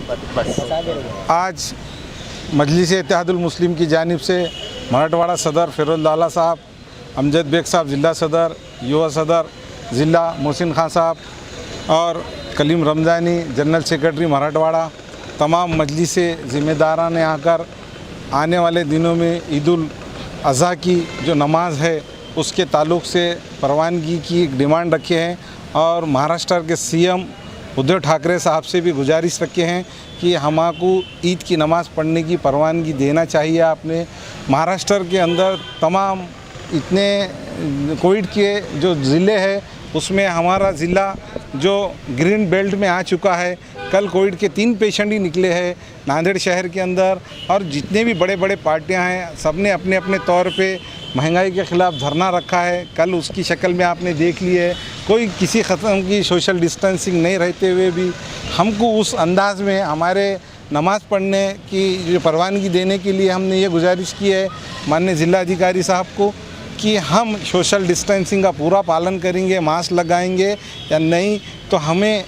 आज मजलिस इत्तेहादुल मुस्लिम की जानिब से मराठवाड़ा सदर फिरोज लाला साहब, अमजद बेग साहब ज़िला सदर, युवा सदर ज़िला मोहसिन खान साहब और कलीम रमज़ानी जनरल सेक्रेटरी मराठवाड़ा, तमाम मजलिस ज़िम्मेदारान ने आकर आने वाले दिनों में ईद-उल अज़हा की जो नमाज है उसके ताल्लुक़ से परवानगी की एक डिमांड रखे हैं और महाराष्ट्र के सीएम उद्धव ठाकरे साहब से भी गुजारिश रखे हैं कि हमको ईद की नमाज़ पढ़ने की परवानगी देना चाहिए। आपने महाराष्ट्र के अंदर तमाम इतने कोविड के जो ज़िले हैं उसमें हमारा ज़िला जो ग्रीन बेल्ट में आ चुका है। कल कोविड के 3 पेशेंट ही निकले हैं नांदेड़ शहर के अंदर और जितने भी बड़े बड़े पार्टियां हैं सब ने अपने अपने तौर पे महंगाई के ख़िलाफ़ धरना रखा है। कल उसकी शक्ल में आपने देख ली है, कोई किसी ख़त्म की सोशल डिस्टेंसिंग नहीं रहते हुए भी हमको उस अंदाज़ में हमारे नमाज़ पढ़ने की जो परवानगी देने के लिए हमने ये गुजारिश की है माननीय ज़िलाधिकारी साहब को कि हम सोशल डिस्टेंसिंग का पूरा पालन करेंगे, मास्क लगाएंगे या नहीं तो हमें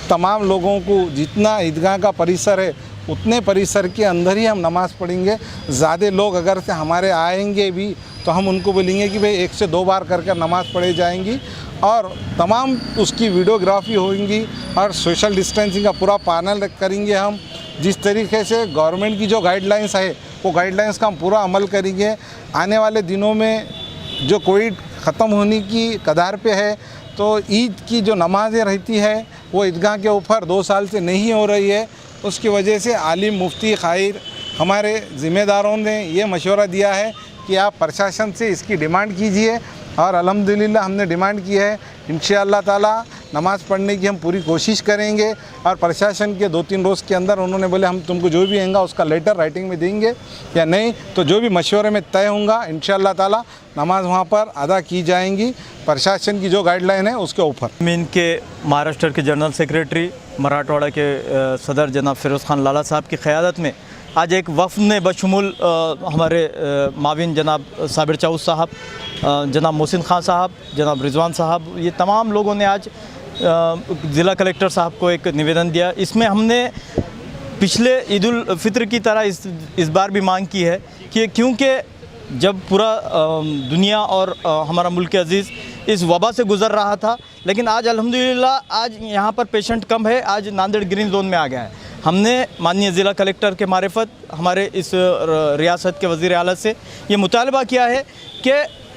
तमाम लोगों को जितना ईदगाह का परिसर है उतने परिसर के अंदर ही हम नमाज़ पढ़ेंगे। ज़्यादा लोग अगर से हमारे आएंगे भी तो हम उनको बोलेंगे कि भाई 1 से 2 बार करके नमाज़ पढ़े जाएंगी और तमाम उसकी वीडियोग्राफी होगी और सोशल डिस्टेंसिंग का पूरा पालन करेंगे। हम जिस तरीके से गवर्नमेंट की जो गाइडलाइंस है वो गाइडलाइंस का हम पूरा अमल करेंगे। आने वाले दिनों में जो कोविड ख़त्म होने की कगार पे है तो ईद की जो नमाज़ें रहती है वो ईदगाह के ऊपर 2 साल से नहीं हो रही है। उसकी वजह से आलिम मुफ्ती खाइर हमारे ज़िम्मेदारों ने ये मशवरा दिया है कि आप प्रशासन से इसकी डिमांड कीजिए और अल्हम्दुलिल्लाह हमने डिमांड की है। इंशाअल्लाह ताला नमाज़ पढ़ने की हम पूरी कोशिश करेंगे और प्रशासन के 2-3 रोज़ के अंदर उन्होंने बोले हम तुमको जो भी आएगा उसका लेटर राइटिंग में देंगे या नहीं तो जो भी मशवरे में तय होगा इंशाअल्लाह ताला नमाज़ वहाँ पर अदा की जाएंगी प्रशासन की जो गाइडलाइन है उसके ऊपर। मीन के महाराष्ट्र के जनरल सेक्रेटरी मराठवाड़ा के सदर जनाब फिरोज़ खान लाला साहब की क़यादत में आज एक वफ़द ने बशमूल हमारे माविन जनाब साबिर चाउस साहब, जनाब मोहसिन खान साहब, जनाब रिजवान साहब, ये तमाम लोगों ने आज ज़िला कलेक्टर साहब को एक निवेदन दिया। इसमें हमने पिछले ईद उल फ़ित्र की तरह इस बार भी मांग की है कि क्योंकि जब पूरा दुनिया और हमारा मुल्क अज़ीज़ इस वबा से गुज़र रहा था लेकिन आज अल्हम्दुलिल्लाह आज यहाँ पर पेशेंट कम है, आज नांदेड़ ग्रीन जोन में आ गया है। हमने माननीय ज़िला कलेक्टर के मारिफत हमारे इस रियासत के वज़ीर आला से ये मुतालबा किया है कि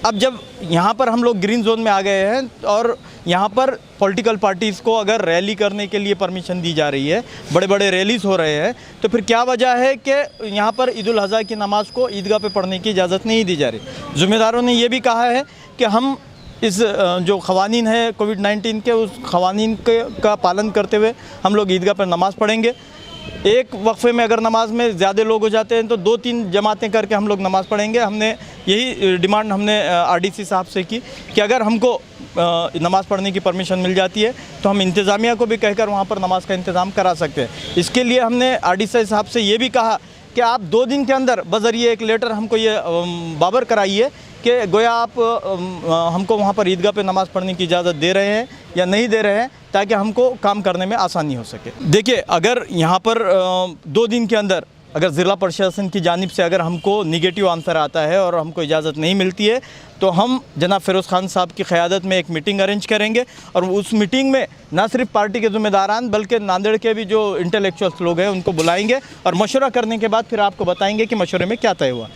अब जब यहाँ पर हम लोग ग्रीन जोन में आ गए हैं और यहाँ पर पॉलिटिकल पार्टीज़ को अगर रैली करने के लिए परमिशन दी जा रही है, बड़े बड़े रैलीज़ हो रहे हैं तो फिर क्या वजह है कि यहाँ पर ईद उल अज़हा की नमाज़ को ईदगाह पे पढ़ने की इजाज़त नहीं दी जा रही। ज़िम्मेदारों ने ये भी कहा है कि हम इस जो ख़वानीन है कोविड-19 के उस ख़वानीन का पालन करते हुए हम लोग ईदगाह पर नमाज़ पढ़ेंगे। एक वक्फ़े में अगर नमाज में ज़्यादा लोग हो जाते हैं तो 2-3 जमातें करके हम लोग नमाज़ पढ़ेंगे। हमने यही डिमांड हमने आरडीसी साहब से की कि अगर हमको नमाज़ पढ़ने की परमिशन मिल जाती है तो हम इंतज़ामिया को भी कहकर वहाँ पर नमाज का इंतज़ाम करा सकते हैं। इसके लिए हमने आरडीसी साहब से ये भी कहा कि आप 2 दिन के अंदर बज़रिए एक लेटर हमको ये बाबर कराइए कि गोया आप हमको वहाँ पर ईदगाह पे नमाज़ पढ़ने की इजाज़त दे रहे हैं या नहीं दे रहे हैं ताकि हमको काम करने में आसानी हो सके। देखिए अगर यहाँ पर 2 दिन के अंदर अगर ज़िला प्रशासन की जानिब से अगर हमको निगेटिव आंसर आता है और हमको इजाज़त नहीं मिलती है तो हम जनाब फिरोज़ खान साहब की क़यादत में एक मीटिंग अरेंज करेंगे और उस मीटिंग में न सिर्फ पार्टी के ज़िम्मेदारान बल्कि नांदेड़ के भी जो इंटेलेक्चुअल्स लोग हैं उनको बुलाएंगे और मशवरा करने के बाद फिर आपको बताएंगे कि मशवरे में क्या तय हुआ।